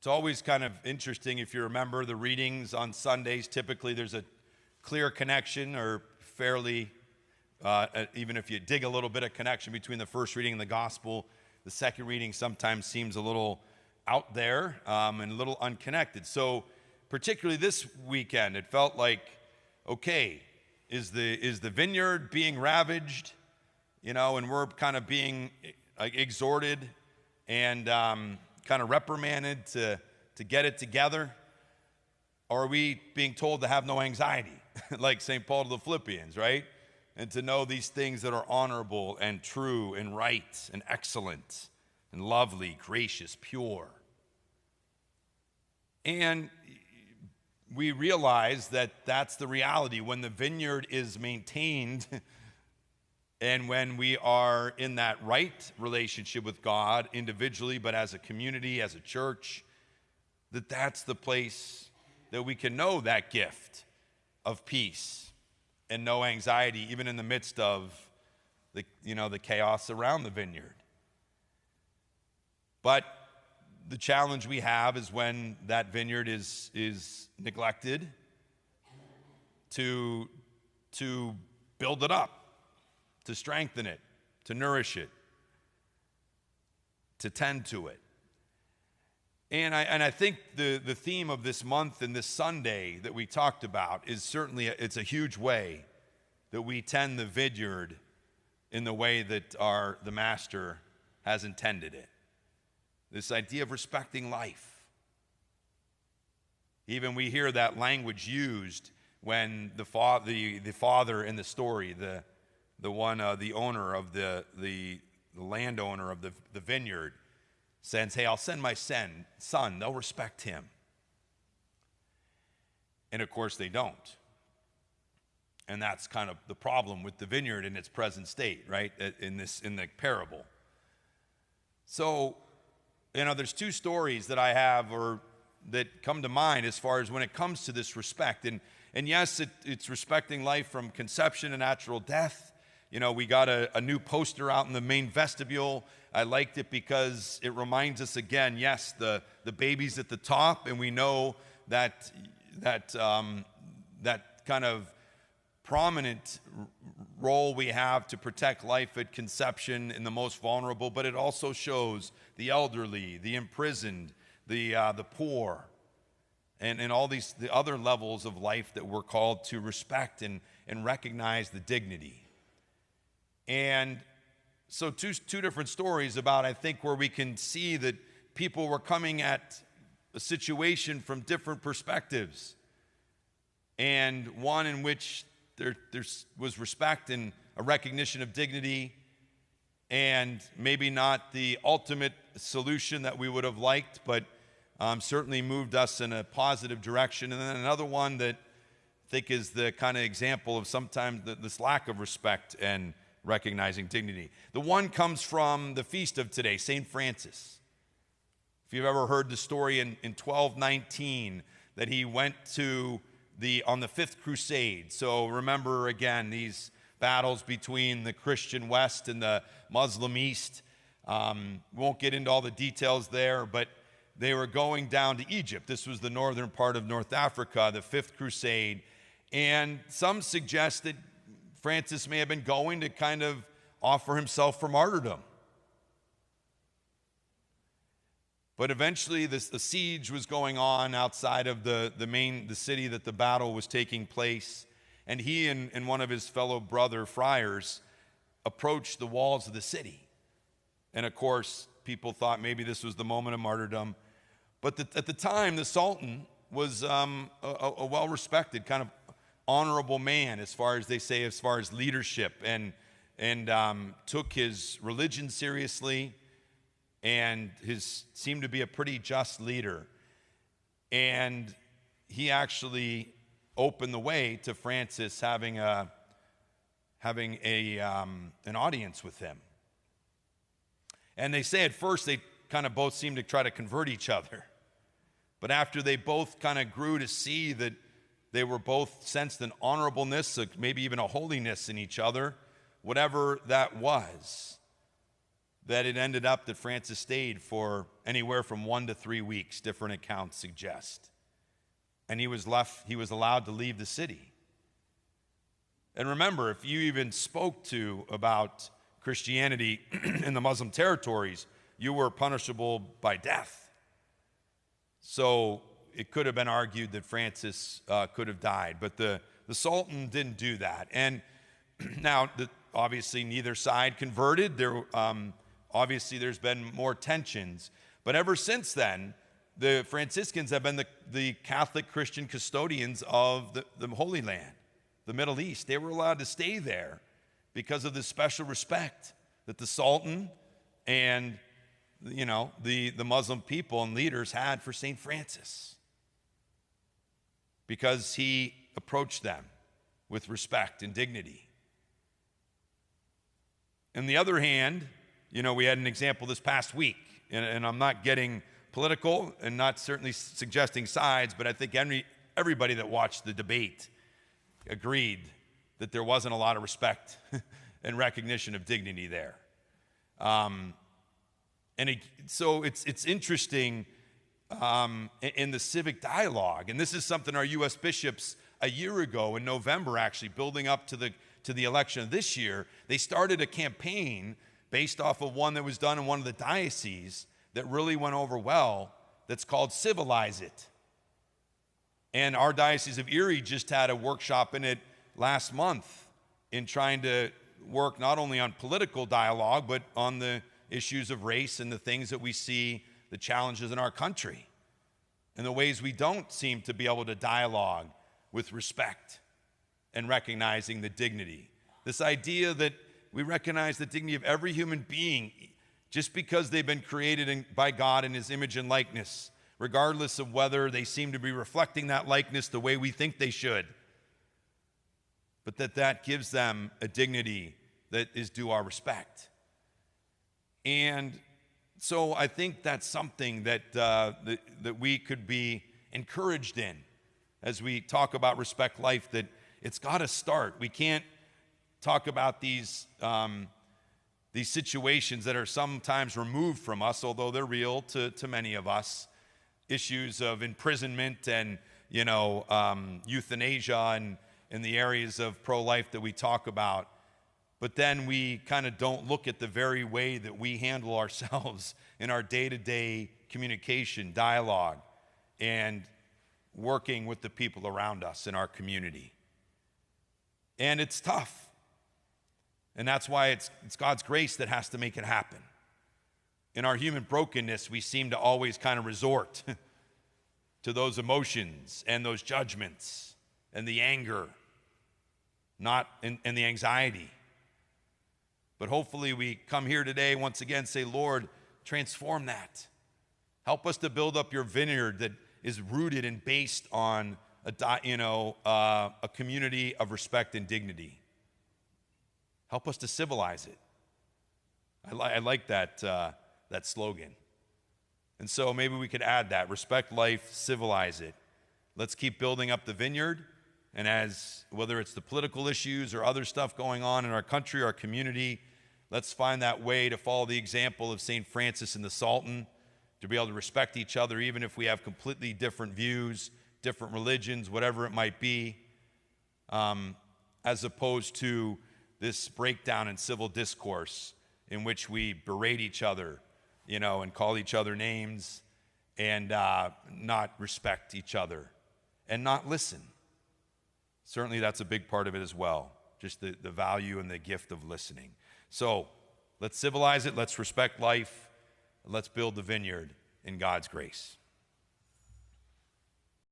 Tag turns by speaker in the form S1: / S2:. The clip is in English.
S1: It's always kind of interesting if you remember the readings on Sundays. Typically there's a clear connection or fairly, even if you dig a little bit of connection between the first reading and the gospel. The second reading sometimes seems a little out there and a little unconnected. So particularly this weekend, it felt like, okay, is the vineyard being ravaged? And we're kind of being exhorted and kind of reprimanded to get it together? Or are we being told to have no anxiety, like St. Paul to the Philippians, right? And to know these things that are honorable and true and right and excellent and lovely, gracious, pure. And we realize that that's the reality. When the vineyard is maintained and when we are in that right relationship with God individually, but as a community, as a church, that's the place that we can know that gift of peace and no anxiety, even in the midst of the chaos around the vineyard. But the challenge we have is when that vineyard is neglected to build it up, to strengthen it, to nourish it, to tend to it. And I think the theme of this month and this Sunday that we talked about is certainly, it's a huge way that we tend the vineyard in the way that the Master has intended it. This idea of respecting life. Even we hear that language used when the father in the story, the owner of the landowner of the vineyard, says, hey, I'll send my son. They'll respect him. And of course they don't. And that's kind of the problem with the vineyard in its present state, right? In the parable. So, there's two stories that I have or that come to mind as far as when it comes to this respect. And yes, it's respecting life from conception to natural death. We got a new poster out in the main vestibule. I liked it because it reminds us again, yes, the baby's at the top, and we know that kind of prominent role we have to protect life at conception in the most vulnerable, but it also shows the elderly, the imprisoned, the poor, and all the other levels of life that we're called to respect and recognize the dignity. And so two different stories about, I think, where we can see that people were coming at a situation from different perspectives. And one in which there was respect and a recognition of dignity, and maybe not the ultimate solution that we would have liked, but certainly moved us in a positive direction. And then another one that I think is the kind of example of sometimes this lack of respect and recognizing dignity. The one comes from the feast of today, St. Francis. If you've ever heard the story in 1219 that he went on the Fifth Crusade. So remember again these battles between the Christian West and the Muslim East. Won't get into all the details there, but they were going down to Egypt. This was the northern part of North Africa, the Fifth Crusade. And some suggest that Francis may have been going to kind of offer himself for martyrdom. But eventually the siege was going on outside of the city that the battle was taking place. And he and one of his fellow brother friars approached the walls of the city. And of course, people thought maybe this was the moment of martyrdom. But at the time, the Sultan was a well-respected, kind of honorable man, as far as leadership, and took his religion seriously, and seemed to be a pretty just leader. And he actually opened the way to Francis having an audience with him. And they say at first they kind of both seemed to try to convert each other. But after they both kind of grew to see that they were both sensed an honorableness, maybe even a holiness in each other, whatever that was, that it ended up that Francis stayed for anywhere from 1 to 3 weeks, different accounts suggest. And he was allowed to leave the city. And remember, if you even spoke to about Christianity in the Muslim territories, you were punishable by death. So it could have been argued that Francis could have died, but the Sultan didn't do that. And now, obviously, neither side converted. Obviously, there's been more tensions. But ever since then, the Franciscans have been the Catholic Christian custodians of the Holy Land, the Middle East. They were allowed to stay there because of the special respect that the Sultan and the Muslim people and leaders had for St. Francis, because he approached them with respect and dignity. On the other hand, we had an example this past week, and I'm not getting political and not certainly suggesting sides, but I think everybody that watched the debate agreed that there wasn't a lot of respect and recognition of dignity there. So it's interesting in the civic dialogue, and this is something our U.S. bishops a year ago in November, actually building up to the election of this year, they started a campaign based off of one that was done in one of the dioceses that really went over well, that's called Civilize It. And our Diocese of Erie just had a workshop in it last month in trying to work not only on political dialogue, but on the issues of race and the things that we see, the challenges in our country, and the ways we don't seem to be able to dialogue with respect and recognizing the dignity. This idea that we recognize the dignity of every human being just because they've been created by God in his image and likeness, regardless of whether they seem to be reflecting that likeness the way we think they should, but that gives them a dignity that is due our respect. And so I think that's something that we could be encouraged in as we talk about Respect Life, that it's got to start. We can't talk about these situations that are sometimes removed from us, although they're real to many of us, issues of imprisonment and euthanasia and in the areas of pro-life that we talk about. But then we kind of don't look at the very way that we handle ourselves in our day-to-day communication, dialogue, and working with the people around us in our community. And it's tough. And that's why it's God's grace that has to make it happen. In our human brokenness, we seem to always kind of resort to those emotions and those judgments and the anger, and the anxiety. But hopefully we come here today once again, say, Lord, transform that. Help us to build up your vineyard that is rooted and based on a community of respect and dignity. Help us to civilize it. I like that slogan. And so maybe we could add that: respect life, civilize it. Let's keep building up the vineyard. And whether it's the political issues or other stuff going on in our country, our community, let's find that way to follow the example of St. Francis and the Sultan, to be able to respect each other even if we have completely different views, different religions, whatever it might be, as opposed to this breakdown in civil discourse in which we berate each other, and call each other names and not respect each other and not listen. Certainly that's a big part of it as well, just the value and the gift of listening. So let's civilize it, let's respect life, and let's build the vineyard in God's grace.